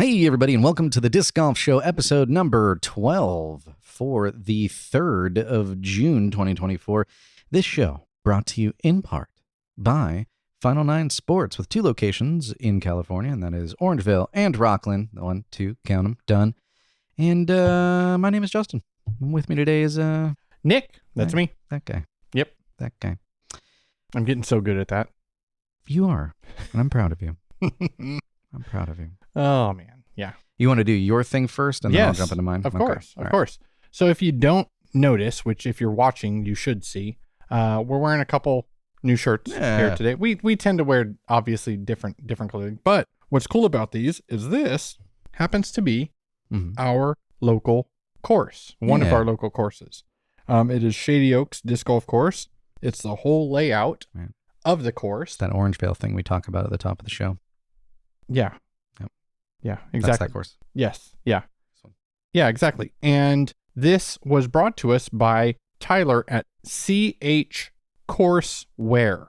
Hey, everybody, and welcome to the Disc Golf Show, episode number 12 for the 3rd of June, 2024. This show brought to you in part by Final Nine Sports with 2 locations in California, and that is Orangevale and Rockland. 1, 2, count them, done. And my name is Justin. With me today is Nick. That's me. That guy. Yep. That guy. I'm getting so good at that. You are, and I'm proud of you. I'm proud of you. Oh, man. Yeah. You want to do your thing first, and then I'll jump into mine? Of course. Of course. So if you don't notice, which if you're watching, you should see, we're wearing a couple new shirts here today. We tend to wear, obviously, different clothing. But what's cool about these is this happens to be our local course, one of our local courses. It is Shady Oaks Disc Golf Course. It's the whole layout of the course. That Orangevale thing we talk about at the top of the show. Yeah. Yep. Yeah, exactly. That's that course. Yes. Yeah. Yeah, exactly. And this was brought to us by Tyler at CH Courseware.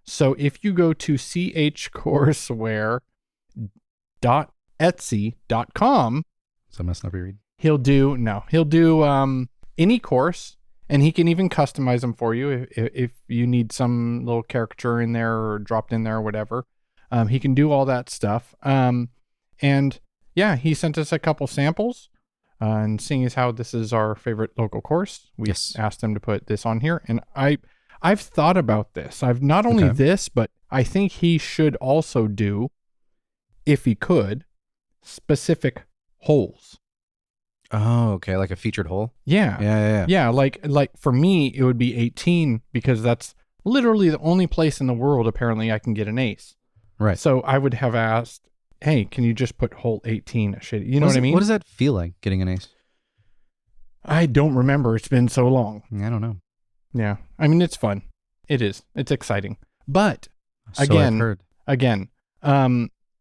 So if you go to chcourseware.etsy.com, So messing up your read. he'll do any course, and he can even customize them for you if you need some little caricature in there or dropped in there or whatever. He can do all that stuff. And yeah, he sent us a couple samples. And seeing as how this is our favorite local course, we asked him to put this on here. And I've thought about this. I've not only this, but I think he should also do, if he could, specific holes. Oh, okay. Like a featured hole? Yeah. Yeah. Like for me, it would be 18 because that's literally the only place in the world, apparently, I can get an ace. Right. So I would have asked, hey, can you just put hole 18 at Shady? You know what I mean? What does that feel like, getting an ace? I don't remember. It's been so long. I don't know. Yeah. I mean, it's fun. It is. It's exciting. But So I've heard.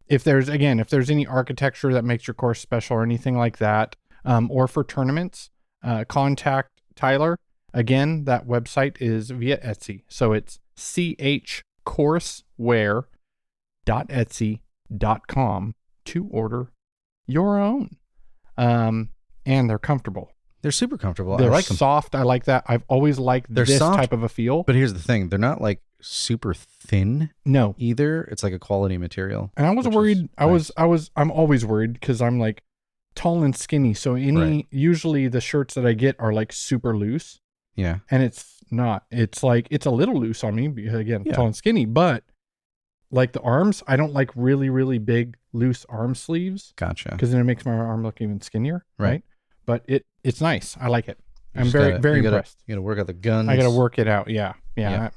if there's any architecture that makes your course special or anything like that, or for tournaments, contact Tyler. Again, that website is via Etsy. So it's chcourseware.etsy.com to order your own. And they're comfortable. They're super comfortable. They're I like them. soft. I like that. I've always liked this soft, type of a feel. But here's the thing. They're not like super thin. No. Either. It's like a quality material. And I was worried. I'm always worried because I'm like tall and skinny. So usually the shirts that I get are like super loose. Yeah. And it's not. It's like, it's a little loose on me because, again, tall and skinny, but like the arms, I don't like really, really big, loose arm sleeves. Gotcha. Because then it makes my arm look even skinnier. Right. But it's nice. I like it. I'm very impressed. You got to work out the guns. I got to work it out. Yeah. No,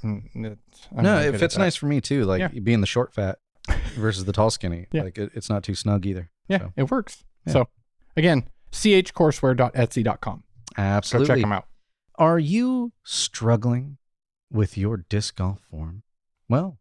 it fits nice for me too. Like being the short fat versus the tall skinny. Yeah. Like it's not too snug either. Yeah, so. It works. Yeah. So again, chcourseware.etsy.com. Absolutely. Go check them out. Are you struggling with your disc golf form? Well,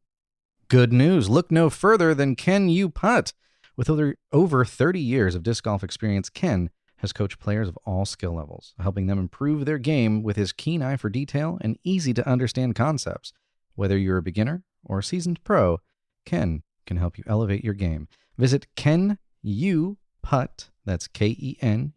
good news. Look no further than Can You Putt. With over 30 years of disc golf experience, Ken has coached players of all skill levels, helping them improve their game with his keen eye for detail and easy-to-understand concepts. Whether you're a beginner or a seasoned pro, Ken can help you elevate your game. Visit Can You Putt, that's KENUPUTT,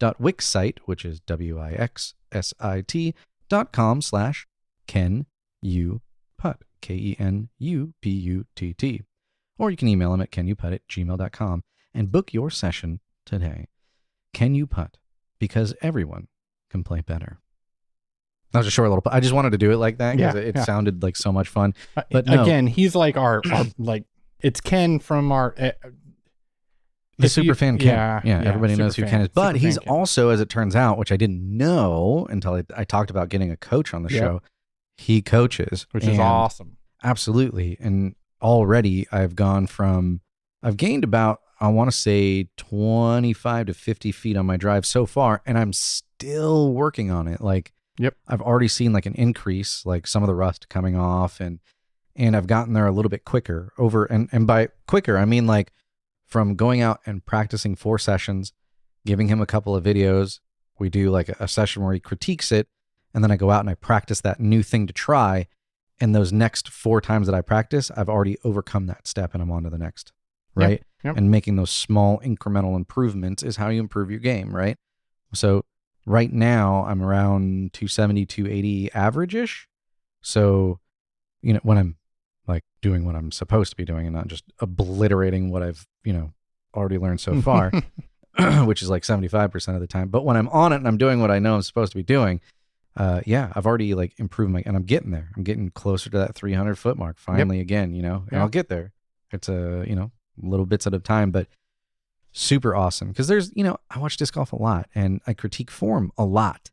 .wixsite, which is WIXSIT.com/KenYouPutt, KENUPUTT. Or you can email him at canyouput@gmail.com and book your session today. Can You Putt? Because everyone can play better. That was a short little, I just wanted to do it like that because it sounded like so much fun. But no. Again, he's like our like, it's Ken from our... the super fan Ken. Yeah, everybody knows who Ken is. But he's also, as it turns out, which I didn't know until I talked about getting a coach on the show, he coaches. Which is awesome. Absolutely. And already I've gained about, I want to say 25 to 50 feet on my drive so far, and I'm still working on it. Like, I've already seen like an increase, like some of the rust coming off, and I've gotten there a little bit quicker and by quicker, I mean like from going out and practicing 4 sessions, giving him a couple of videos. We do like a session where he critiques it, and then I go out and I practice that new thing to try. And those next 4 times that I practice, I've already overcome that step and I'm on to the next right? Yep. And making those small incremental improvements is how you improve your game, right? So right now I'm around 270, 280 average-ish. So, when I'm like doing what I'm supposed to be doing and not just obliterating what I've, already learned so far, which is like 75% of the time. But when I'm on it and I'm doing what I know I'm supposed to be doing, I've already like improved and I'm getting there. I'm getting closer to that 300 foot mark finally again, and I'll get there. It's little bits at a time, but super awesome. Cause there's, I watch disc golf a lot and I critique form a lot.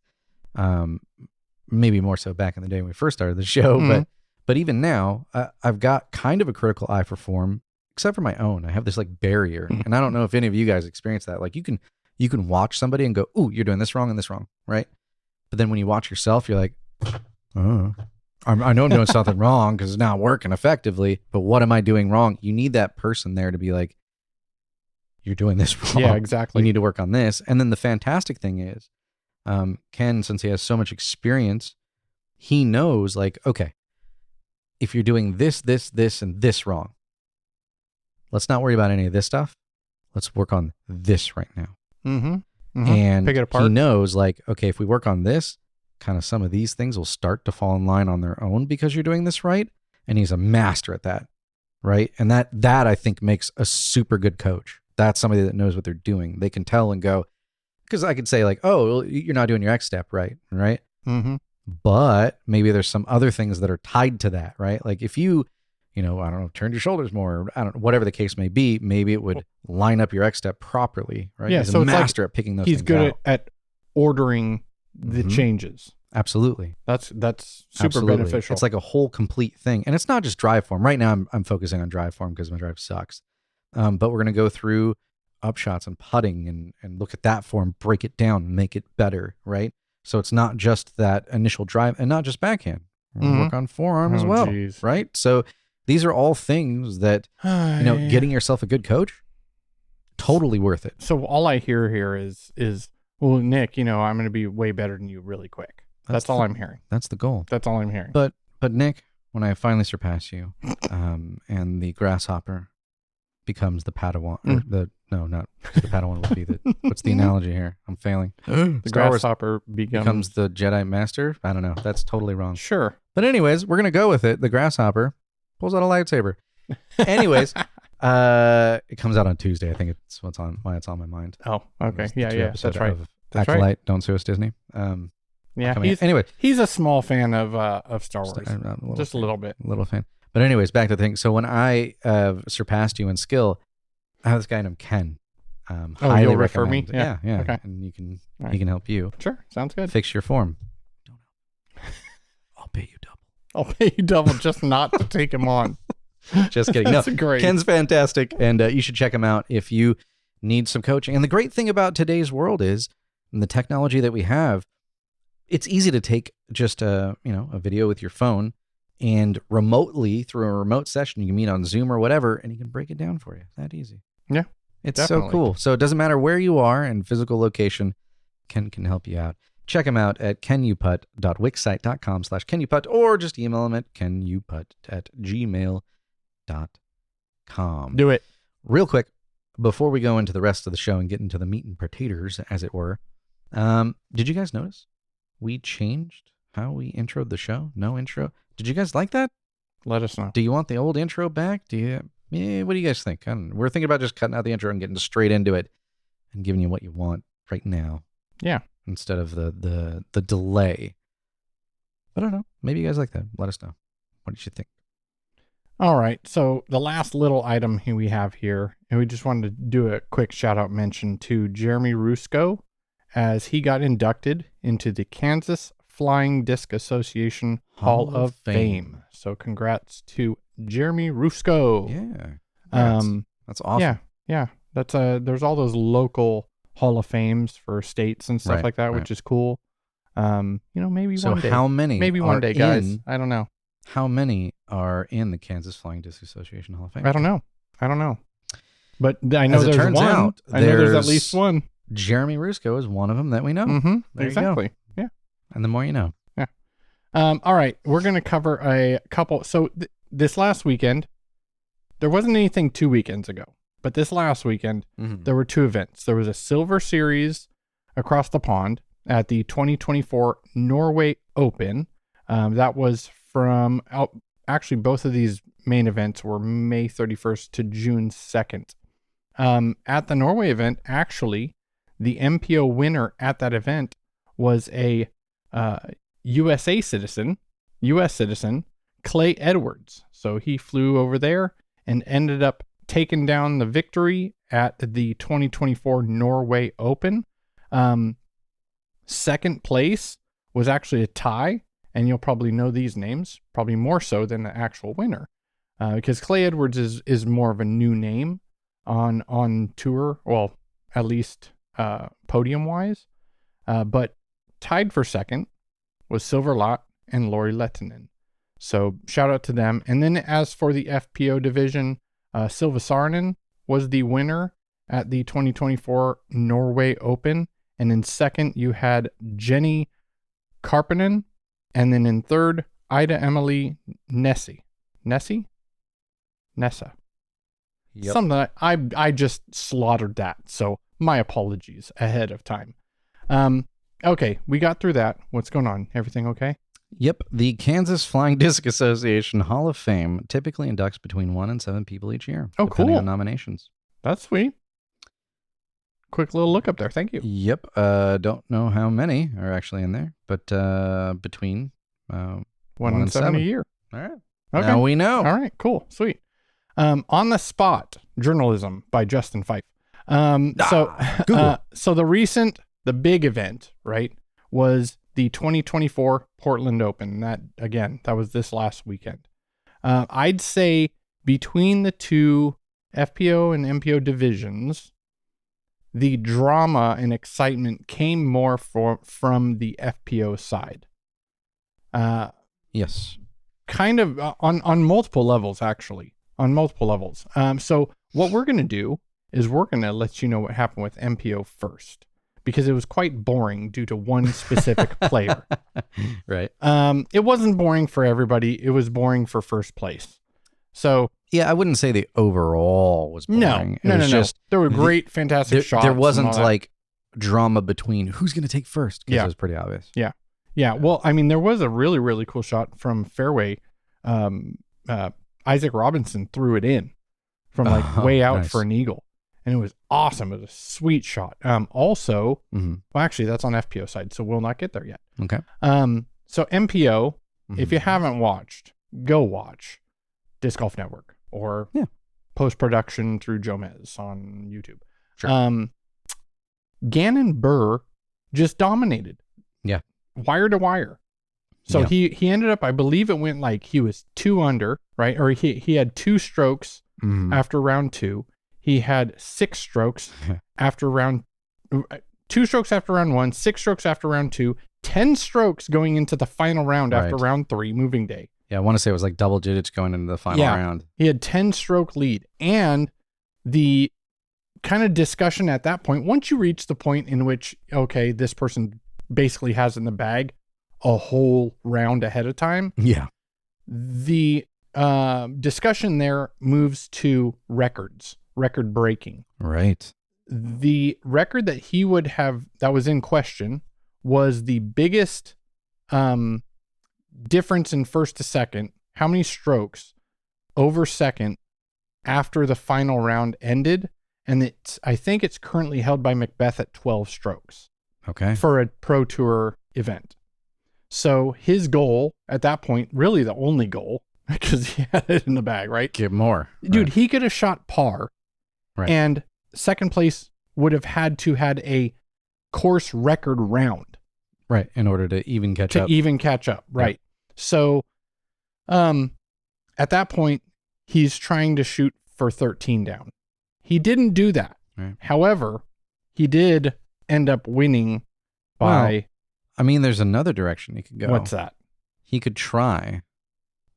Maybe more so back in the day when we first started the show, but even now, I've got kind of a critical eye for form, except for my own. I have this like barrier, and I don't know if any of you guys experience that. Like you can watch somebody and go, "Ooh, you're doing this wrong and this wrong," right? But then when you watch yourself, you're like, "Oh, I know I'm doing something wrong because it's not working effectively. But what am I doing wrong?" You need that person there to be like, "You're doing this wrong. Yeah, exactly. You need to work on this." And then the fantastic thing is, Ken, since he has so much experience, he knows like, okay, if you're doing this, and this wrong, let's not worry about any of this stuff. Let's work on this right now. And pick it apart. He knows like, okay, if we work on this, kind of some of these things will start to fall in line on their own because you're doing this right. And he's a master at that. Right. And that I think makes a super good coach. That's somebody that knows what they're doing. They can tell and go, because I could say like, oh, well, you're not doing your X step right. Right. But maybe there's some other things that are tied to that, right? Like if you, I don't know, turned your shoulders more, I don't know, whatever the case may be, maybe it would line up your X step properly, right? Yeah, He's so a it's like master at picking those he's things good out. at ordering the changes. Absolutely. That's super beneficial. It's like a whole complete thing. And it's not just drive form. Right now I'm focusing on drive form because my drive sucks. But we're going to go through upshots and putting and look at that form, break it down, make it better, right? So it's not just that initial drive and not just backhand. We're going to work on forearm as well, right? So these are all things that, getting yourself a good coach, totally worth it. So all I hear here is, well, Nick, I'm going to be way better than you really quick. That's all I'm hearing. That's the goal. That's all I'm hearing. But Nick, when I finally surpass you, and the grasshopper becomes the Padawan, or not the Padawan would be the, what's the analogy here? I'm failing. The grasshopper becomes the Jedi Master. I don't know. That's totally wrong. Sure. But anyways, we're going to go with it. The grasshopper pulls out a lightsaber. Anyways, it comes out on Tuesday. I think it's why it's on my mind. Oh, okay. Yeah. That's right. Acolyte, right. Don't sue us, Disney. He's a small fan of Star Wars. Just a little bit. A little fan. But anyways, back to the thing. So when I surpassed you in skill, I have this guy named Ken. Highly you'll refer me? Yeah. Okay. And he can help you. Sure. Sounds good. Fix your form. I'll pay you double. I'll pay you double just not to take him on. Just kidding. No, great. Ken's fantastic. And you should check him out if you need some coaching. And the great thing about today's world is, and the technology that we have, it's easy to take just a video with your phone and remotely through a remote session, you can meet on Zoom or whatever, and he can break it down for you. That easy. Yeah. It's definitely. So cool. So it doesn't matter where you are in physical location, Ken can help you out. Check him out at kenuput.wixsite.com/kenuput or just email him at kenuput@gmail.com. Do it. Real quick, before we go into the rest of the show and get into the meat and potatoes, as it were, did you guys notice we changed how we introed the show? No intro. Did you guys like that? Let us know. Do you want the old intro back? What do you guys think? I don't know. We're thinking about just cutting out the intro and getting straight into it and giving you what you want right now. Yeah. Instead of the delay. I don't know. Maybe you guys like that. Let us know. What did you think? All right. So the last little item we have here, and we just wanted to do a quick shout out mention to Jeremy Rusco, as he got inducted into the Kansas Flying Disc Association Hall of Fame. So congrats to Jeremy Rusco. Yeah. That's awesome. Yeah. That's there's all those local Hall of Fames for states and stuff like that, which is cool. Maybe one day. How many? Maybe one day, guys. I don't know. How many are in the Kansas Flying Disc Association Hall of Fame? I don't know. But I know there's one. Out, I know there's at least one. Jeremy Rusco is one of them that we know. Mm-hmm. Exactly. Yeah. And the more you know. Yeah. All right. We're going to cover a couple. So this last weekend, there wasn't anything 2 weekends ago, But this last weekend, Mhm. there were 2 events. There was a silver series across the pond at the 2024 Norway Open. That was from actually both of these main events were May 31st to June 2nd. At the Norway event, actually, the MPO winner at that event was a US citizen, Clay Edwards. So he flew over there and ended up taking down the victory at the 2024 Norway Open. Second place was actually a tie, and you'll probably know these names, probably more so than the actual winner, because Clay Edwards is more of a new name on tour, well, at least podium wise. But tied for second was Silva and Lori Lehtinen. So shout out to them. And then as for the FPO division, Silva Saarinen was the winner at the 2024 Norway Open. And in second, you had Jenny Karppinen. And then in third, Ida Emily Nessa. Yep. Something that I just slaughtered that. So my apologies ahead of time. Okay, we got through that. What's going on? Everything okay? Yep. The Kansas Flying Disc Association Hall of Fame typically inducts between 1 and 7 people each year. Oh, depending cool. on nominations. That's sweet. Quick little look up there. Thank you. Yep. Don't know how many are actually in there, but between 1 and 7 a year. All right. Okay. Now we know. All right, cool. Sweet. On the Spot, Journalism by Justin Fife. So the big event, right, was the 2024 Portland Open. That was this last weekend. I'd say between the two FPO and MPO divisions, the drama and excitement came more from the FPO side. Yes. Kind of on multiple levels, actually. On multiple levels. So what we're going to do is we're going to let you know what happened with MPO first, because it was quite boring due to one specific player. Right. It wasn't boring for everybody. It was boring for first place. So yeah, I wouldn't say the overall was boring. No. Just there were great, fantastic shots. There wasn't like drama between who's going to take first. Because it was pretty obvious. Yeah. Well, I mean, there was a really, really cool shot from fairway. Isaac Robinson threw it in from way out for an eagle. And it was awesome. It was a sweet shot. Also, well, actually, that's on FPO side, so we'll not get there yet. Okay. So MPO, if you haven't watched, go watch Disc Golf Network or post-production through Jomez on YouTube. Sure. Gannon Buhr just dominated. Yeah. Wire to wire. So he ended up, I believe it went like he was 2 under, right? Or he had 2 strokes after round 2. He had 6 strokes after 2 strokes after round 1, 6 strokes after round 2, 10 strokes going into the final round after round 3, moving day. Yeah, I want to say it was like double digits going into the final round. He had 10-stroke lead. And the kind of discussion at that point, once you reach the point in which, okay, this person basically has in the bag a whole round ahead of time. Yeah. The discussion there moves to record breaking. Right. The record that he would have, that was in question, was the biggest difference in first to second. How many strokes over second after the final round ended? And I think it's currently held by Macbeth at 12 strokes. Okay. For a Pro Tour event. So his goal at that point, really the only goal, because he had it in the bag, right? Get more. Dude, he could have shot par. Right. And second place would have had a course record round. Right. In order to even catch up. Right. Yep. So at that point, he's trying to shoot for 13 down. He didn't do that. Right. However, he did end up winning by... Well, I mean, there's another direction he could go. What's that? He could try.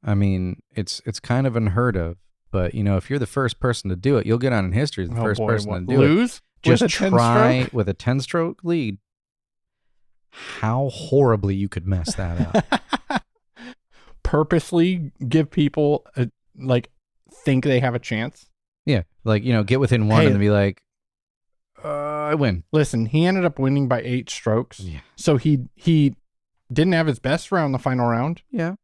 I mean, it's kind of unheard of, but if you're the first person to do it, you'll get on in history as the first person to do lose? it. Just try with a 10-stroke lead. How horribly you could mess that up. Purposely give people think they have a chance. Yeah. Like, get within one Hey. and then be like, I win. Listen, he ended up winning by 8 strokes. Yeah. So he didn't have his best round the final round. Yeah.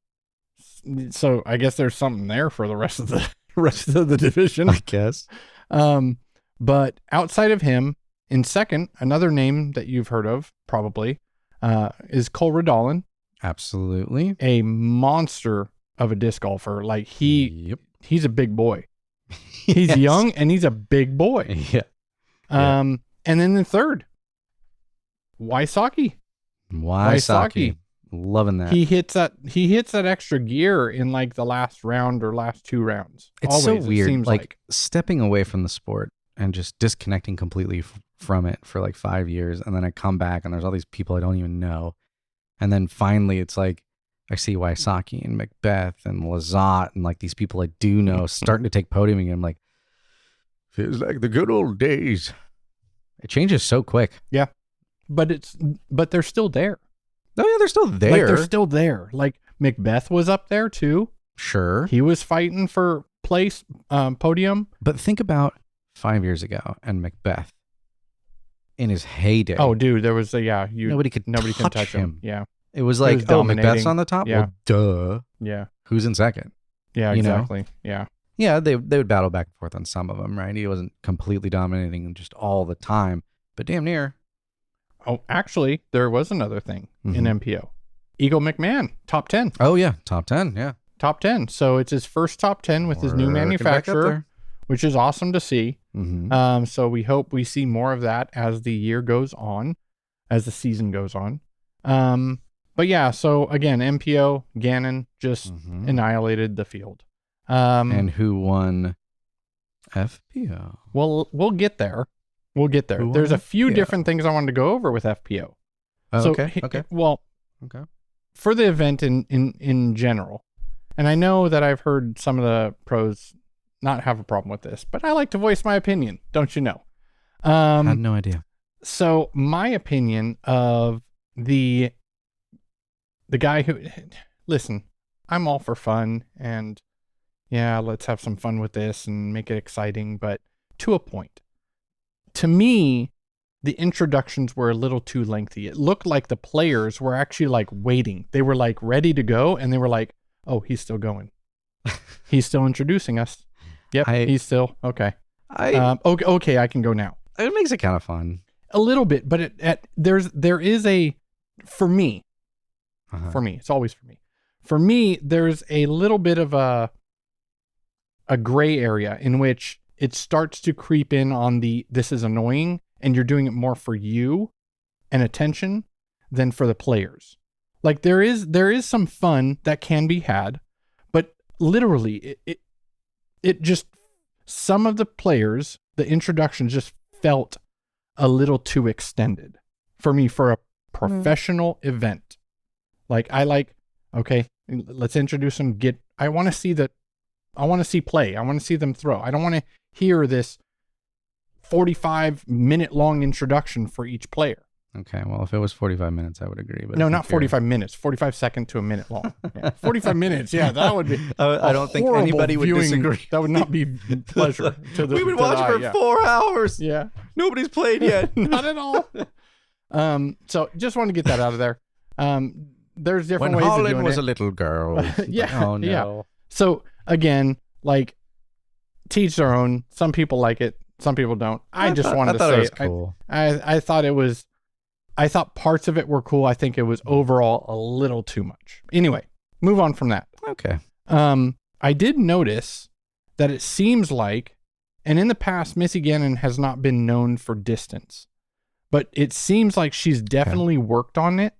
So I guess there's something there for the rest of the division. I guess. But outside of him, in second, another name that you've heard of probably is Cole Redolin. Absolutely. A monster of a disc golfer. Like he's a big boy. He's Yes. young and he's a big boy. Yeah. And then the third, Wysocki. Loving that. He hits that extra gear in like the last round or last 2 rounds. It's Always, so weird. It seems like stepping away from the sport and just disconnecting completely from it for like 5 years. And then I come back and there's all these people I don't even know. And then finally it's like, I see Wysocki and Macbeth and Lazat and like these people I do know starting to take podium again. I'm like, feels like the good old days. It changes so quick. Yeah. But they're still there. Oh yeah, they're still there. Like they're still there. Like Macbeth was up there too. Sure. He was fighting for place, podium. But think about 5 years ago and Macbeth in his heyday. Oh, dude, there was nobody could touch him. Yeah. It was like, was dominating. Macbeth's on the top? Yeah. Well, duh. Yeah. Who's in second? Yeah, exactly. Yeah. Yeah, they would battle back and forth on some of them, right? He wasn't completely dominating just all the time, but damn near. Oh, actually, there was another thing in MPO. Eagle McMahon, top 10. Oh, yeah. Top 10. Yeah. Top 10. So it's his first top 10 with his new manufacturer, which is awesome to see. Mm-hmm. So we hope we see more of that as the year goes on, as the season goes on. But yeah, so again, MPO, Gannon just annihilated the field. And who won FPO? Well, we'll get there. We'll get there. There's a few different things I wanted to go over with FPO. Oh, so, okay. Well, for the event in general, and I know that I've heard some of the pros not have a problem with this, but I like to voice my opinion, don't you know? I had no idea. So my opinion of the guy who, listen, I'm all for fun and yeah, let's have some fun with this and make it exciting, but to a point. To me, the introductions were a little too lengthy. It looked like the players were actually like waiting. They were like ready to go and they were like, oh, he's still going. He's still introducing us. Yep, he's still, okay. Okay, I can go now. It makes it kind of fun. A little bit, but there is a, for me, it's always for me. For me, there's a little bit of a gray area in which it starts to creep in on this is annoying and you're doing it more for you and attention than for the players. Like there is some fun that can be had, but literally it just, some of the players, the introductions just felt a little too extended for me for a professional event. Like okay, let's introduce them. I want to see play. I want to see them throw. I don't want to hear this 45-minute long introduction for each player. Okay, well, if it was 45 minutes, I would agree. But no, not 45 minutes. 45 seconds to a minute long. Yeah. 45 minutes. Yeah, that would be. I don't think anybody would disagree. That would not be pleasure to the. We've been watching for 4 hours. Yeah, nobody's played yet. Not at all. So just want to get that out of there. There's different ways of doing it. When Holland was a little girl. Yeah. Oh no. Yeah. So again, like, teach their own. Some people like it. Some people don't. I thought it was cool. I thought parts of it were cool. I think it was overall a little too much. Anyway, move on from that. Okay. I did notice that it seems like, and in the past, Missy Gannon has not been known for distance, but it seems like she's definitely worked on it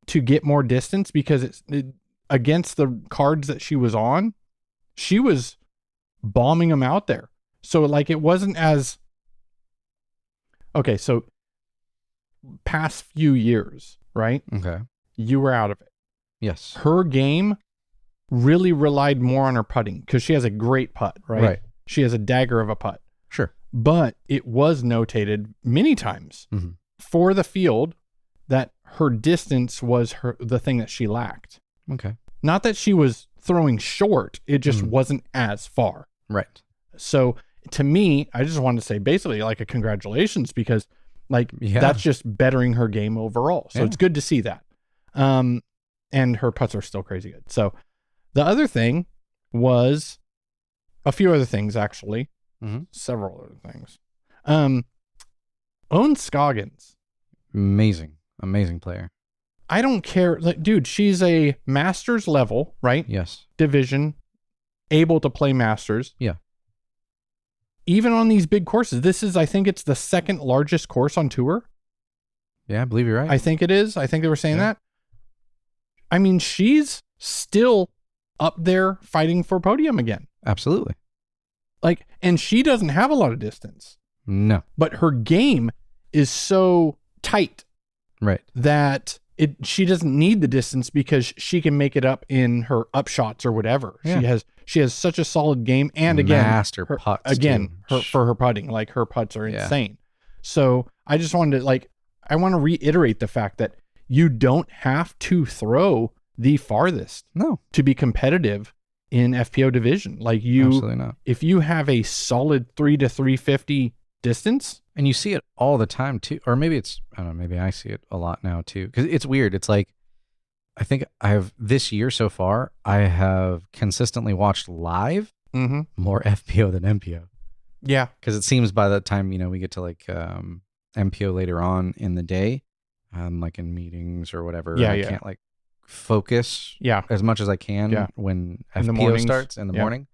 to get more distance because against the cards that she was on, she was bombing them out there. So like it wasn't as, okay, so past few years, right? Okay. You were out of it. Yes. Her game really relied more on her putting because she has a great putt, right? Right. She has a dagger of a putt. Sure. But it was notated many times for the field that her distance was the thing that she lacked. Okay. Not that she was throwing short, it just wasn't as far. Right. So to me, I just wanted to say basically like a congratulations, because like that's just bettering her game overall. So it's good to see that. And her putts are still crazy good. So the other thing was a few other things, actually. Several other things. Owen Scoggins. Amazing player. I don't care. Like, dude, she's a Masters level, right? Yes. Division, able to play Masters. Yeah. Even on these big courses, I think it's the second largest course on tour. Yeah, I believe you're right. I think it is. I think they were saying that. I mean, she's still up there fighting for podium again. Absolutely. Like, and she doesn't have a lot of distance. No. But her game is so tight. Right. That she doesn't need the distance because she can make it up in her up shots or whatever. Yeah. She has such a solid game, and again, master putts for her putting, like her putts are insane. So I just wanted to I want to reiterate the fact that you don't have to throw the farthest to be competitive in FPO division. Like absolutely not. If you have a solid 3 to 350 distance. And you see it all the time too, or maybe it's, I don't know, maybe I see it a lot now too, because it's weird. It's like, I think this year so far, I have consistently watched live more FPO than MPO. Yeah. Because it seems by the time, we get to like MPO later on in the day, like in meetings or whatever, I can't like focus as much as I can when FPO starts in the morning.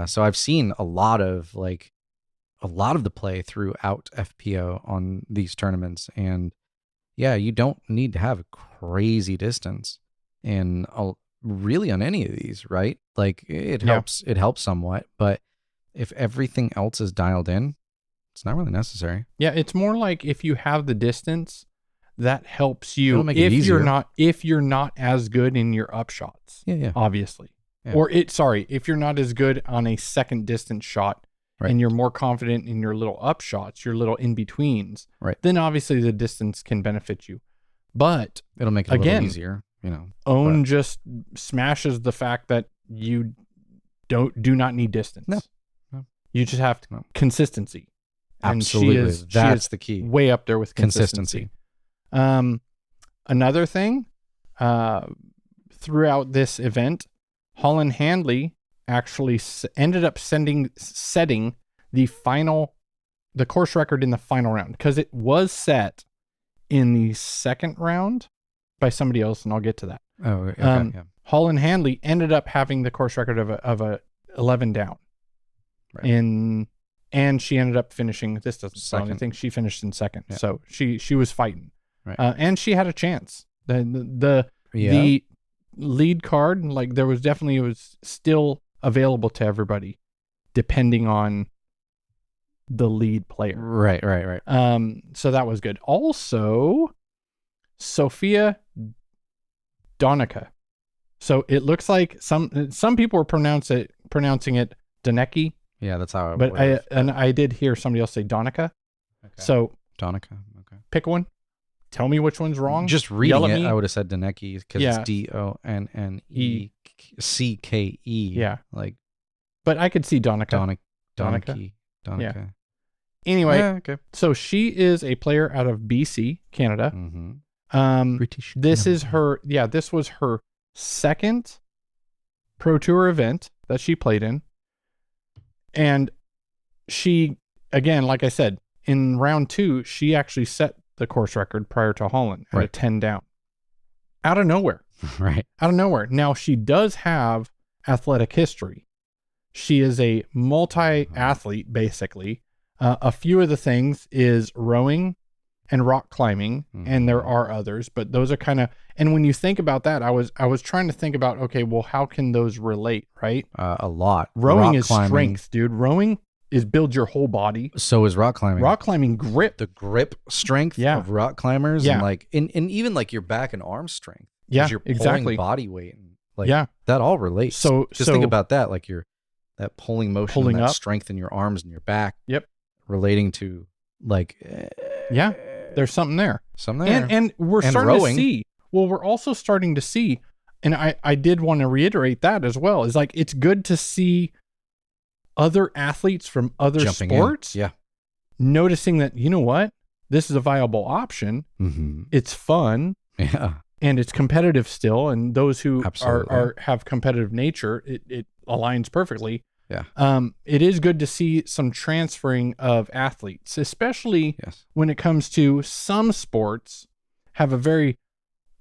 So I've seen a lot of the play throughout FPO on these tournaments, and you don't need to have a crazy distance in really on any of these, right? Like it helps somewhat, but if everything else is dialed in, it's not really necessary. Yeah, it's more like if you have the distance, that helps you if you're not as good in your up shots. Obviously. Yeah. Or if you're not as good on a second distance shot. Right. And you're more confident in your little up shots, your little in-betweens, then obviously the distance can benefit you. But it'll make it a little easier, Owen just smashes the fact that you do not need distance. No. You just have consistency. Absolutely. And That's the key. Way up there with consistency. Another thing, throughout this event, Holland Handley actually ended up setting the course record in the final round, because it was set in the second round by somebody else, and I'll get to that. Oh, okay. Holland Handley ended up having the course record of a 11 down, and she ended up finishing. This doesn't sound anything. She finished in second, so she was fighting, and she had a chance. The lead card, like it was still available to everybody depending on the lead player. Right. So that was good. Also, Sofia Donica. So it looks like some people were pronouncing it Donecki. Yeah, that's how I did hear somebody else say Donica. Okay. So Donica. Okay. Pick one. Tell me which one's wrong. Just reading it, I would have said Donecki, because it's Donneckce. Yeah. Like, but I could see Donica. Donica. Yeah. Anyway, so she is a player out of BC, Canada. British. This Canada. is her. Yeah, this was her second Pro Tour event that she played in, and she, again, like I said, in round 2, she actually set the course record prior to Holland at a 10 down. Out of nowhere. Right. Out of nowhere. Now, she does have athletic history. She is a multi-athlete, basically. A few of the things is rowing and rock climbing, and there are others, but those are kind of, and when you think about that, I was trying to think about, okay, well, how can those relate, right? A lot. Rowing rock is climbing. Strength, dude. Rowing is build your whole body. So is rock climbing. Rock climbing grip. The grip strength of rock climbers, and and even like your back and arm strength. Yeah, you're pulling body weight, and that all relates. So just think about that, like that pulling motion, that strength in your arms and your back. Yep. Relating to like there's something there. And we're starting rowing. to see. Well, we're also starting to see, and I did want to reiterate that as well, is like it's good to see other athletes from other Jumping sports, in. noticing that, you know what, this is a viable option. Mm-hmm. It's fun. Yeah. And it's competitive still. And those who Absolutely. have competitive nature, it aligns perfectly. Yeah. It is good to see some transferring of athletes, especially when it comes to some sports have a very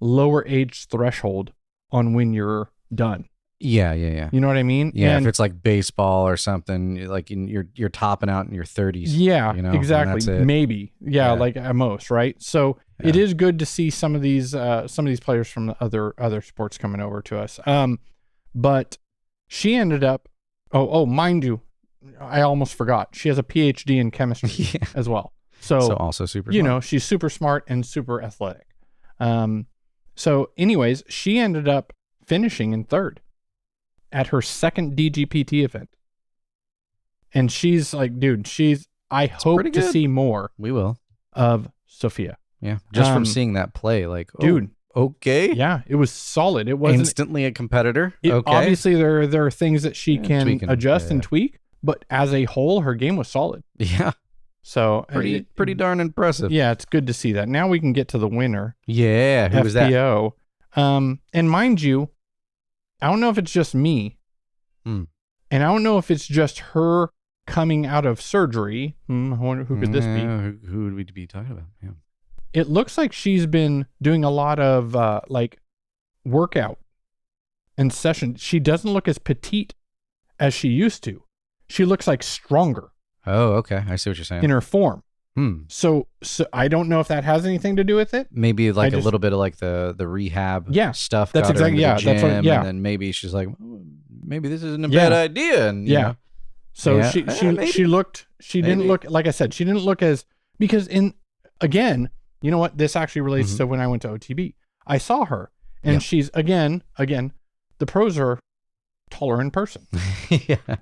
lower age threshold on when you're done. Yeah. You know what I mean? Yeah. And if it's like baseball or something, like you're topping out in your 30s. yeah, you know, exactly. that's it. Maybe. Yeah, like at most, right? So it is good to see some of these players from the other sports coming over to us. But she ended up. Oh, mind you, I almost forgot. She has a PhD in chemistry as well. So also super smart. You know, she's super smart and super athletic. So anyways, she ended up finishing in third at her second DGPT event. And she's like, dude, I hope to see more. We will. Of Sophia. Yeah. Just from seeing that play, like, dude. Okay. Yeah, it was solid. It wasn't instantly a competitor. Obviously, there are things that she can adjust and tweak, but as a whole, her game was solid. Yeah. So pretty darn impressive. Yeah, it's good to see that. Now we can get to the winner. Yeah, who was that? FPO. And mind you, I don't know if it's just me, and I don't know if it's just her coming out of surgery. I wonder who could this be? Who would we be talking about? Yeah. It looks like she's been doing a lot of like workout and session. She doesn't look as petite as she used to. She looks like stronger. Oh, okay. I see what you're saying. In her form. So I don't know if that has anything to do with it. Maybe like a little bit of like the rehab stuff. That's exactly that's what. And then maybe she's like, maybe this isn't a bad idea. And you know. So she didn't look, like I said, she didn't look as, because again, you know what? This actually relates to when I went to OTB. I saw her, and she's again, the pros are taller in person.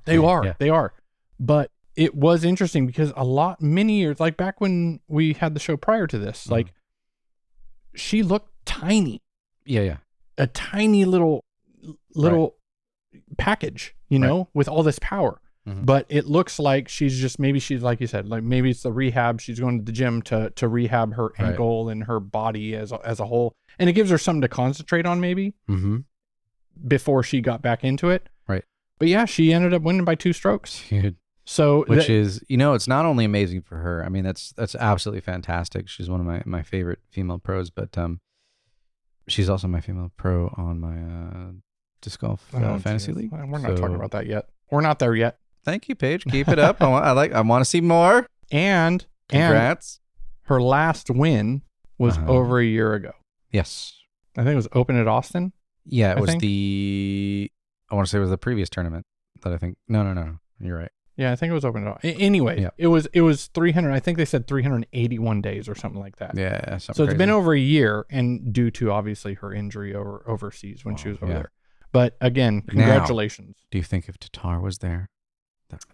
They are. But it was interesting because many years, like back when we had the show prior to this, like she looked tiny. Yeah. A tiny little package, you know, with all this power. But it looks like she's like you said, like maybe it's the rehab. She's going to the gym to rehab her ankle and her body as a whole. And it gives her something to concentrate on maybe before she got back into it. Right. But yeah, she ended up winning by 2 strokes. Dude. So which is, you know, it's not only amazing for her. I mean, that's absolutely fantastic. She's one of my favorite female pros, but she's also my female pro on my disc golf fantasy league. We're not talking about that yet. We're not there yet. Thank you, Paige. Keep it up. I want to see more. And congrats. Her last win was over a year ago. Yes. I think it was Open at Austin. Yeah, it was I want to say it was the previous tournament that I think. No. You're right. Yeah, I think it was Open at Austin. Anyway, it was 300. I think they said 381 days or something like that. Yeah. So it's been over a year, and due to obviously her injury overseas when she was over there. But again, congratulations. Now, do you think if Tatar was there?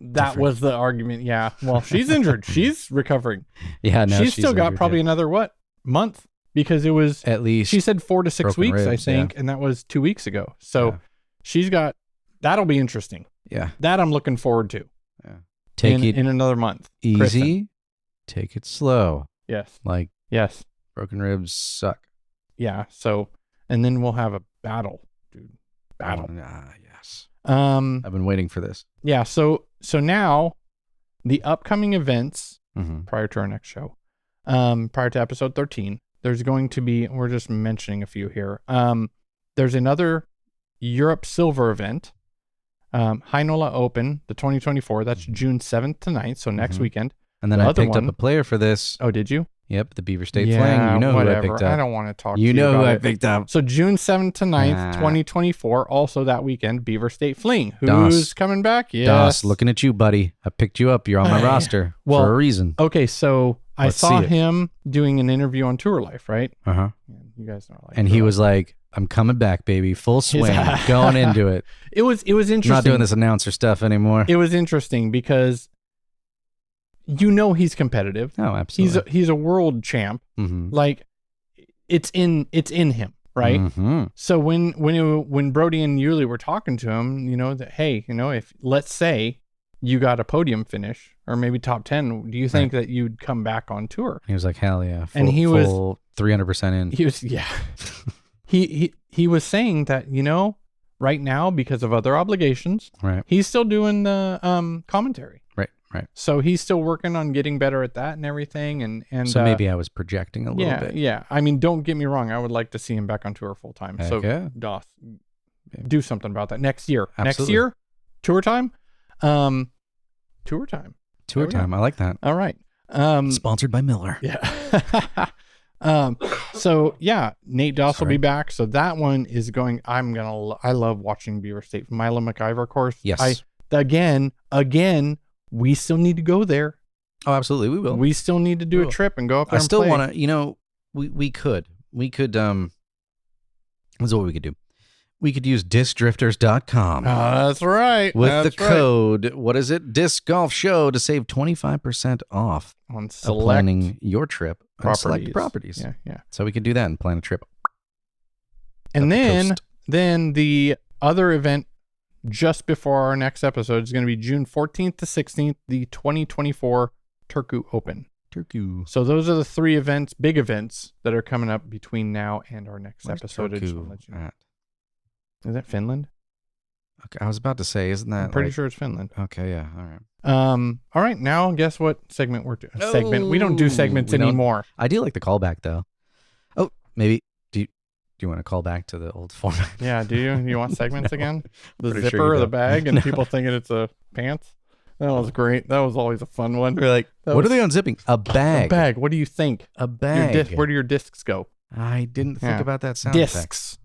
That was the argument. Yeah. Well, she's injured. She's recovering. Yeah. No, she's still got probably another month, because it was at least, she said 4 to 6 weeks, ribs, I think. And that was 2 weeks ago. So she's got, that'll be interesting. Yeah. That I'm looking forward to. Yeah. Take it in another month. Easy. Kristen. Take it slow. Yes. Yes. Broken ribs suck. Yeah. So, and then we'll have a battle, dude. Battle. Yes. I've been waiting for this. Yeah. So now the upcoming events prior to our next show, prior to episode 13, there's going to be, we're just mentioning a few here. There's another Europe Silver event, Heinola Open, the 2024. That's June 7th to 9th. So next weekend. And then I picked up a player for this. Oh, did you? Yep, the Beaver State Fling. You know who I picked up. I don't want to talk to you. You know who about I it. picked up. So June 7th to 9th, 2024. Also that weekend, Beaver State Fling. Who's coming back? Yes. Das, looking at you, buddy. I picked you up. You're on my roster for a reason. Okay, so I saw him doing an interview on Tour Life, right? You guys know. And he was like, I'm coming back, baby. Full swing. Going into it. It was interesting. I'm not doing this announcer stuff anymore. It was interesting because you know he's competitive. Oh, absolutely. He's a world champ. Like it's in him, right? So when Brody and Yuli were talking to him, you know that, hey, you know, if let's say you got a podium finish or maybe top 10, do you think that you'd come back on tour? He was like, hell yeah. And he was 300% in. He was, yeah. he was saying that, you know, right now, because of other obligations, Right. he's still doing the commentary. Right. So he's still working on getting better at that and everything. And So maybe I was projecting a little bit. Yeah. I mean, don't get me wrong. I would like to see him back on tour full time. Heck So yeah. Doss, do something about that next year. Absolutely. Next year, tour time. Tour time. Tour time. I like that. All right. Sponsored by Miller. Yeah. So yeah, Nate Doss will be back. So that one is going. I love watching Beaver State Milo McIver course. Yes. Again, we still need to go there. Oh, absolutely. We will. We still need to do a trip and go up there. I still want to, you know, we could, this is what we could do. We could use discdrifters.com. That's right. With the code, what is it? Disc Golf Show to save 25% off on planning your trip on select properties. Yeah. So we could do that and plan a trip. And then the other event just before our next episode is going to be June 14th to 16th, the 2024 Turku Open. Turku. So those are the three big events that are coming up between now and our next episode. Turku at? Is that Finland? Okay, I was about to say, isn't that? I'm pretty sure it's Finland. Okay, yeah, all right. All right, now guess what segment we're doing? Segment. We don't do segments anymore. I do like the callback though. Oh, maybe do you want to call back to the old format? Yeah, do you? You want segments again? The Pretty zipper sure or the bag, and No. people thinking it's a pants. That was great. That was always a fun one. We're like, what are they unzipping? A bag. A bag. What do you think? A bag. Where do your discs go? I didn't think about that sound Discs. effect.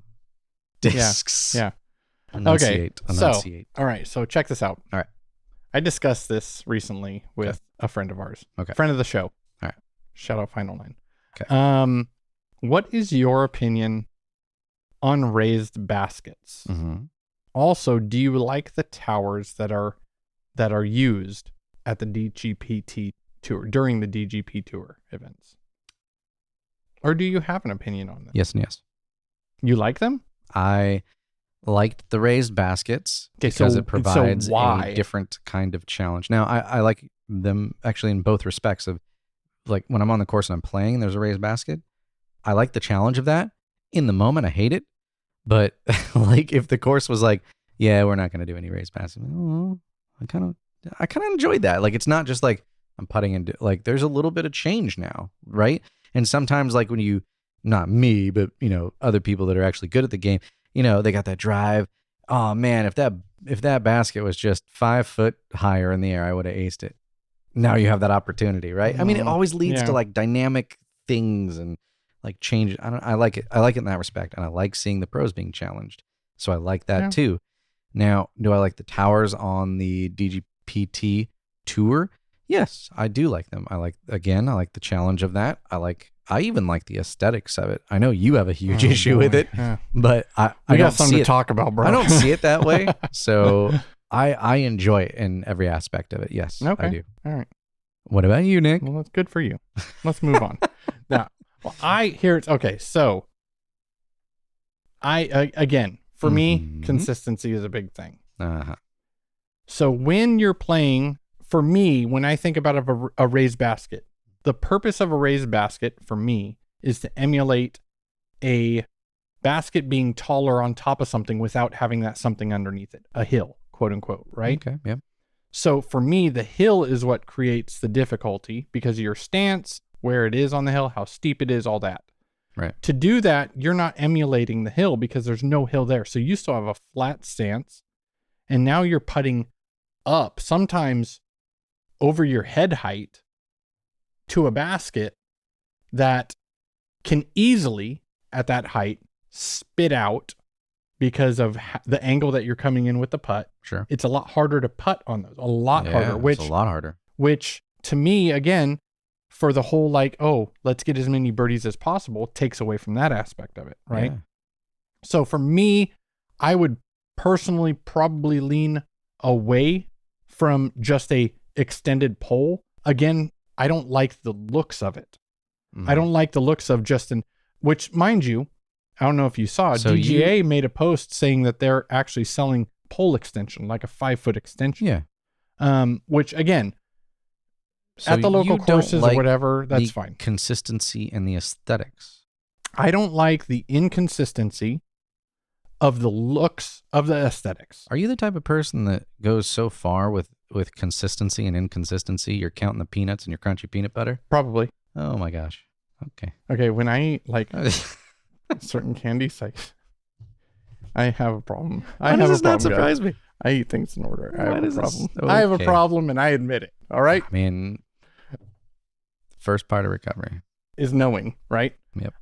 Discs. Yeah. Enunciate. Okay. Enunciate. All right. So check this out. All right. I discussed this recently with a friend of ours. Okay. Friend of the show. All right. Shout out Final Line. Okay. What is your opinion on raised baskets? Mm-hmm. Also, do you like the towers that are used at the DGPT Tour during the DGP Tour events? Or do you have an opinion on them? Yes and yes. You like them? I liked the raised baskets because it provides a different kind of challenge. Now, I like them actually in both respects of, like, when I'm on the course and I'm playing and there's a raised basket, I like the challenge of that. In the moment, I hate it. But like if the course was like, yeah, we're not going to do any raised baskets, I kind of enjoyed that. Like, it's not just like I'm putting into, like, there's a little bit of change now, right? And sometimes, like, when you, not me, but, you know, other people that are actually good at the game, you know, they got that drive. Oh man, if that basket was just 5 foot higher in the air, I would have aced it. Now you have that opportunity, right? I mean, it always leads to like dynamic things and like change. I like it. I like it in that respect, and I like seeing the pros being challenged. So I like that too. Now, do I like the towers on the DGPT Tour? Yes, I do like them. I like the challenge of that. I even like the aesthetics of it. I know you have a huge issue with it, but I got something to talk about, bro. I don't see it that way. So I enjoy it in every aspect of it. Yes, okay. I do. All right. What about you, Nick? Well, that's good for you. Let's move on. Now, okay. So again, for me, consistency is a big thing. Uh-huh. So when you're playing, for me, when I think about a raised basket, the purpose of a raised basket for me is to emulate a basket being taller on top of something without having that something underneath it, a hill, quote unquote, right? Okay, yeah. So for me, the hill is what creates the difficulty because of your stance, where it is on the hill, how steep it is, all that. Right. To do that, you're not emulating the hill because there's no hill there. So you still have a flat stance, and now you're putting up, sometimes over your head height, to a basket that can easily, at that height, spit out because of the angle that you're coming in with the putt. Sure. It's a lot harder to putt on those. A lot harder. It's a lot harder. Which, to me, again, for the whole like, oh, let's get as many birdies as possible, takes away from that aspect of it, right? Yeah. So for me, I would personally probably lean away from just a extended pole. Again, I don't like the looks of it. Mm-hmm. I don't like the looks of which, mind you, I don't know if you saw, so DGA made a post saying that they're actually selling pole extension, like a 5 foot extension. Yeah. Which again, So at the local you don't courses like or whatever, that's the fine. consistency and the aesthetics. I don't like the inconsistency of the looks of the aesthetics. Are you the type of person that goes so far with consistency and inconsistency? You're counting the peanuts in your crunchy peanut butter? Probably. Oh my gosh. Okay. Okay, when I eat like certain candies, I have a problem. Why does this not surprise me? I eat things in order. I Why have a does this- problem. I have a okay. problem, and I admit it. All right, I mean, first part of recovery. is knowing, right? Yep.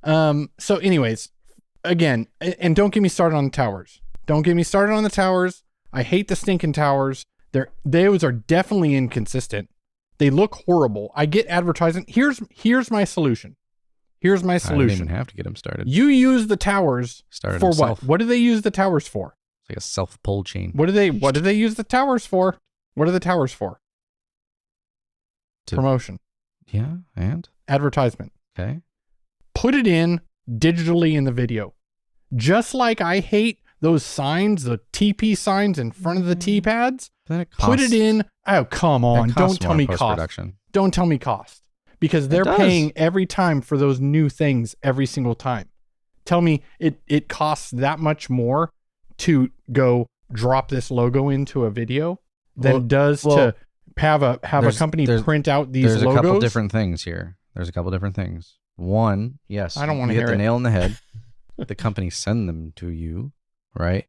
So, anyways, again, and don't get me started on the towers. Don't get me started on the towers. I hate the stinking towers. Those are definitely inconsistent. They look horrible. I get advertising. Here's my solution. Here's my I didn't solution. even have to get him started. You use the towers Started for himself. what? What do they use the towers for? It's like a self-pull chain. What do they use the towers for? What are the towers for? To- Promotion, Yeah, and? advertisement. Okay. Put it in digitally in the video. Just like I hate those signs, the TP signs in front of the T pads. Then it Put it in. Oh, come on. Don't tell me cost. Post-production. Don't tell me cost. Because they're does. paying every time for those new things every single time. Tell me it costs that much more to go drop this logo into a video than it does to have a company print out these There's logos. a couple different things here. There's a couple different things. One, yes, I don't want to you hear hit it. the nail on the head. The company send them to you, right?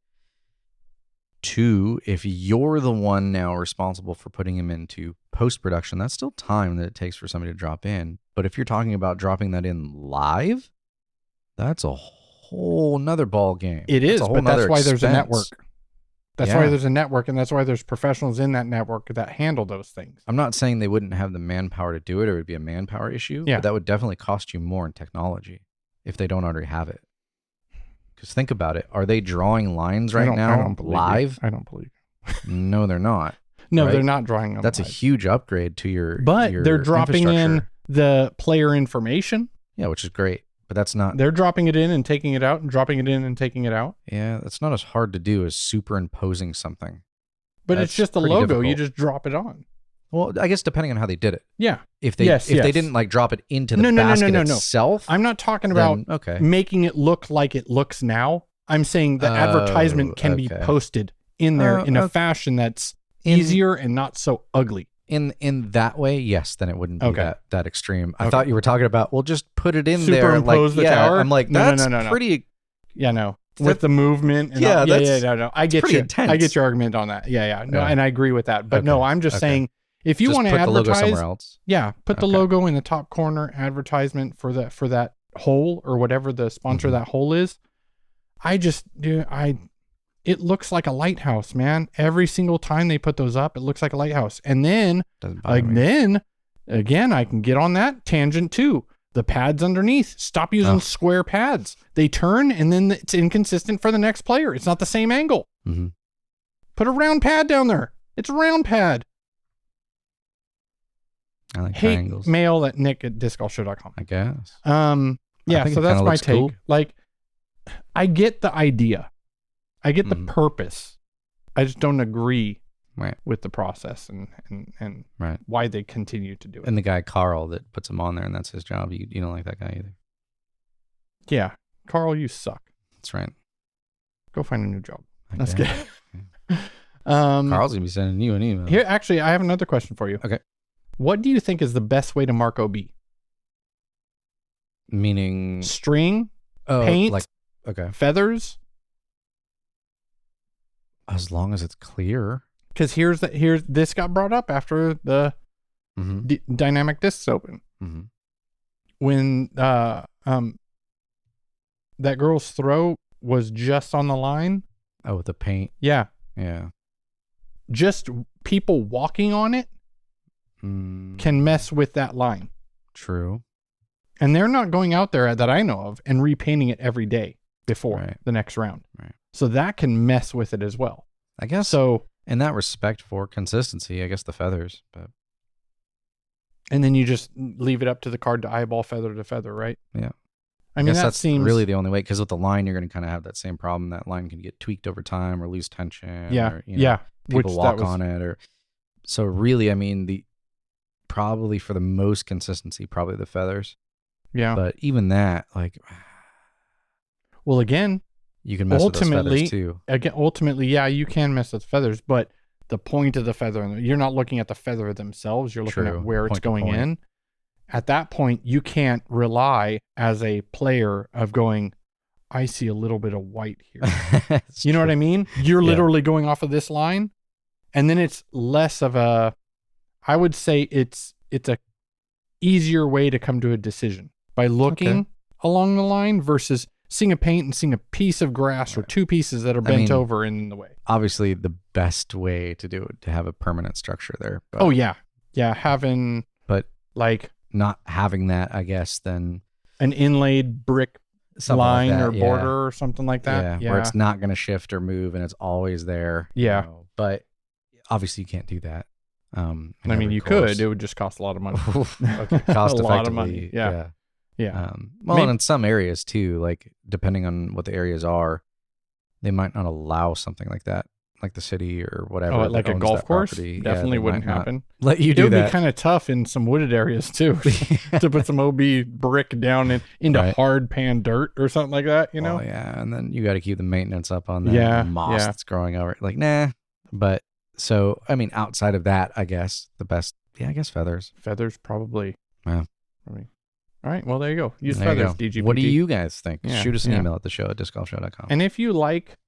Two, if you're the one now responsible for putting them into post-production, that's still time that it takes for somebody to drop in. But if you're talking about dropping that in live, that's a whole nother ball game. It is, but that's why there's a expense. network. That's why there's a network, and that's why there's professionals in that network that handle those things. I'm not saying they wouldn't have the manpower to do it, or it would be a manpower issue, Yeah. but that would definitely cost you more in technology if they don't already have it. Because think about it. Are they drawing lines right now live? I don't believe you. No, they're not. No, Right? they're not drawing them That's live. a huge upgrade to your But your they're dropping in infrastructure. the player information. Yeah, which is great. But that's not They're dropping it in and taking it out and dropping it in and taking it out. yeah, that's not as hard to do as superimposing something. But That's it's just a pretty logo. You difficult. just drop it on. Well, I guess depending on how they did it. Yeah. If they Yes, if they yes. didn't like drop it into the No. basket itself, I'm not talking about then, okay. making it look like it looks now. I'm saying the advertisement can be okay. posted in there in a okay. fashion that's In- easier and not so ugly. In that way, yes, then it wouldn't be Okay. that extreme. I Okay. thought you were talking about, well, just put it in there. Like, Superimpose the yeah, tower? I'm like, No, that's no. pretty. Yeah, no. With the movement. And Yeah, all, that's- no. I get pretty you. intense. I get your argument on that. Yeah. No, Yeah. and I agree with that. But Okay. no, I'm just Okay. saying if you Just want to put the logo advertise, somewhere else. yeah, put the Okay. logo in the top corner advertisement for that hole or whatever the sponsor of that hole is. It looks like a lighthouse, man. Every single time they put those up, it looks like a lighthouse. And then Doesn't bother me. then again, I can get on that tangent too. The pads underneath. Stop using square pads. They turn and then it's inconsistent for the next player. It's not the same angle. Mm-hmm. Put a round pad down there. It's a round pad. I like Hate triangles. mail at nick@discgolfshow.com. I guess. Yeah, think so it that's kinda my looks take. cool. Like, I get the idea. I get the Mhm. purpose. I just don't agree Right. with the process and Right. why they continue to do it. And the guy Carl that puts him on there, and that's his job. You don't like that guy either. Yeah, Carl, you suck. That's right. Go find a new job. I That's guess. good. Um, Carl's gonna be sending you an email. Here, actually, I have another question for you. Okay. What do you think is the best way to mark OB? Meaning String, oh, paint? like okay, feathers? as long as it's clear. Because here's this got brought up after the Mm-hmm. Dynamic Discs Open. Mm-hmm. When that girl's throw was just on the line. Oh, with the paint. Yeah. Yeah. Just people walking on it can mess with that line. True. And they're not going out there that I know of and repainting it every day before Right. the next round. Right. So that can mess with it as well. I guess So, in that respect, for consistency, I guess the feathers, but and then you just leave it up to the card to eyeball feather to feather, right? yeah. I mean, guess that that's seems really the only way, because with the line, you're going to kind of have that same problem. That line can get tweaked over time or lose tension. Yeah. Or, you know, Yeah. people Which walk that was, on it, or So really, I mean, probably for the most consistency, probably the feathers. Yeah. But even that, like, well, again, you can mess with those feathers too. Ultimately, yeah, you can mess with feathers, but the point of the feather, you're not looking at the feather themselves. You're looking at where it's going in. At that point, you can't rely as a player of going, I see a little bit of white here. You know what I mean? You're literally going off of this line, and then it's less of a, I would say it's a easier way to come to a decision by looking along the line versus seeing a paint and seeing a piece of grass or two pieces that are bent over and in the way. Obviously, the best way to do it to have a permanent structure there. But, but like not having that, I guess, then an inlaid brick line like that, or border or something like that. Yeah, where it's not going to shift or move and it's always there. Yeah, but obviously you can't do that. I mean, you could. It would just cost a lot of money. Cost a effectively. lot of money. Yeah. And in some areas too, like depending on what the areas are, they might not allow something like that, like the city or whatever. Oh, like a golf course? Definitely wouldn't happen. Let you do that. It would be kind of tough in some wooded areas too to put some OB brick down into hard pan dirt or something like that, you know? Oh, yeah. And then you got to keep the maintenance up on that moss that's growing over it. Like, nah. But so, I mean, outside of that, I guess the best, I guess feathers. Feathers, probably. Yeah. Probably. All right. Well, there you go. Use feathers, DGPT. What do you guys think? Shoot us an email at the show at discgolfshow.com. And if you like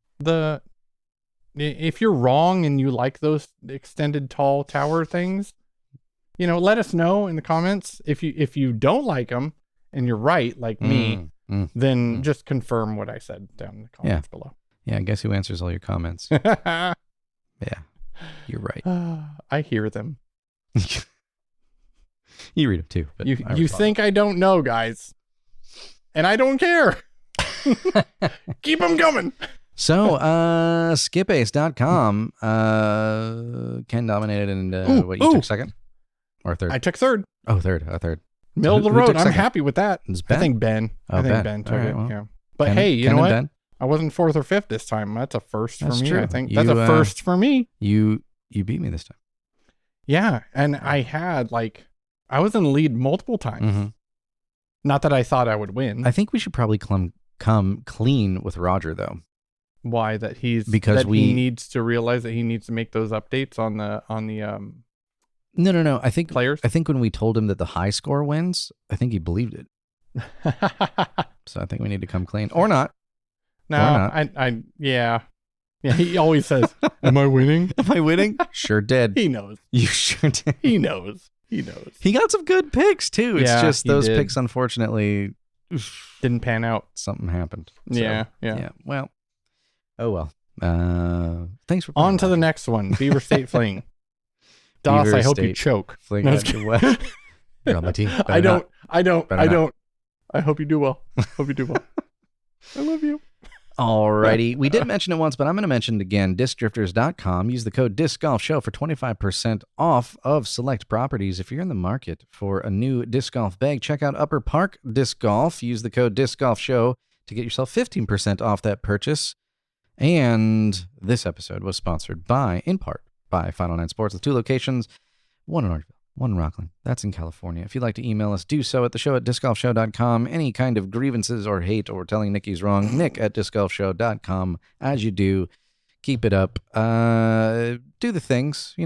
if you're wrong and you like those extended tall tower things, let us know in the comments. If you don't like them and you're right, like me, then just confirm what I said down in the comments below. Yeah. Guess who answers all your comments? Yeah. You're right. I hear them. You read them too. But you think I don't know, guys. And I don't care. Keep them coming. So, skipace.com, Ken dominated and you took second or third? I took third. Oh, third. Middle of the road. I'm happy with that. I think Ben. Oh, Ben took it. Well, yeah. But hey, you know what? Ben? I wasn't fourth or fifth this time. That's a first for me, I think. That's a first for me. You beat me this time. Yeah. And I was in the lead multiple times. Mm-hmm. Not that I thought I would win. I think we should probably come clean with Roger, though. Why? That he needs to realize that he needs to make those updates on the No. I think players. I think when we told him that the high score wins, I think he believed it. So I think we need to come clean or not. No, yeah. He always says, "Am I winning? Am I winning?" Sure did. He knows. You sure did. He knows. He got some good picks too. It's just those picks, unfortunately, didn't pan out. Something happened. So, yeah. Well. Oh well. Thanks for on to the next one. Beaver State Fling. Doss, I hope you choke. Fling. No, you're on my team. I don't. I hope you do well. I love you. Alrighty. We did mention it once, but I'm going to mention it again. DiscDrifters.com. Use the code DiscGolfShow for 25% off of select properties. If you're in the market for a new disc golf bag, check out Upper Park Disc Golf. Use the code DiscGolfShow to get yourself 15% off that purchase. And this episode was sponsored in part by Final Nine Sports with 2 locations, one in Orangeville, one in Rockland. That's in California. If you'd like to email us, do so at the show at discgolfshow.com. Any kind of grievances or hate or telling Nikki's wrong, Nick at discgolfshow.com. As you do, keep it up. Do the things,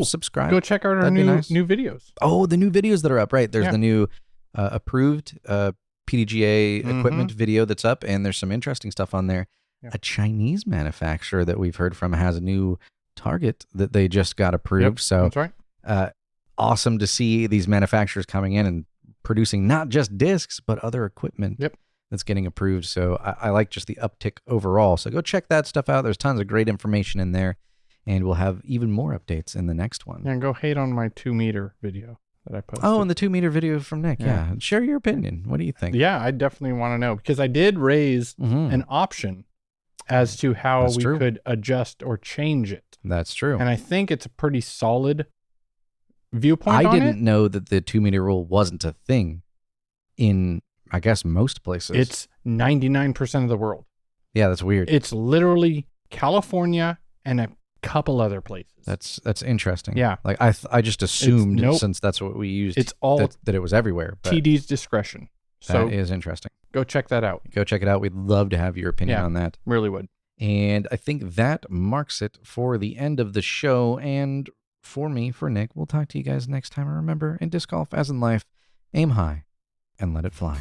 subscribe. Go check out our new videos. Oh, the new videos that are up, right. There's the new approved PDGA equipment video that's up, and there's some interesting stuff on there. Yeah. A Chinese manufacturer that we've heard from has a new target that they just got approved. So that's right. Awesome to see these manufacturers coming in and producing not just discs, but other equipment that's getting approved. So I like just the uptick overall. So go check that stuff out. There's tons of great information in there, and we'll have even more updates in the next one. Yeah, and go hate on my 2-meter video that I posted. Oh, and the 2-meter video from Nick. Yeah. Share your opinion. What do you think? Yeah, I definitely want to know, because I did raise an option as to how we could adjust or change it. That's true. And I think it's a pretty solid viewpoint I didn't know that the 2-meter rule wasn't a thing in, I guess, most places. It's 99% of the world. Yeah, that's weird. It's literally California and a couple other places. That's interesting. Yeah. Like I just assumed nope. since that's what we used. It's all that it was everywhere. But TD's discretion. So that is interesting. go check that out. Go check it out. We'd love to have your opinion on that. Really would. And I think that marks it for the end of the show. And for me, for Nick, we'll talk to you guys next time. And remember, in disc golf, as in life, aim high and let it fly.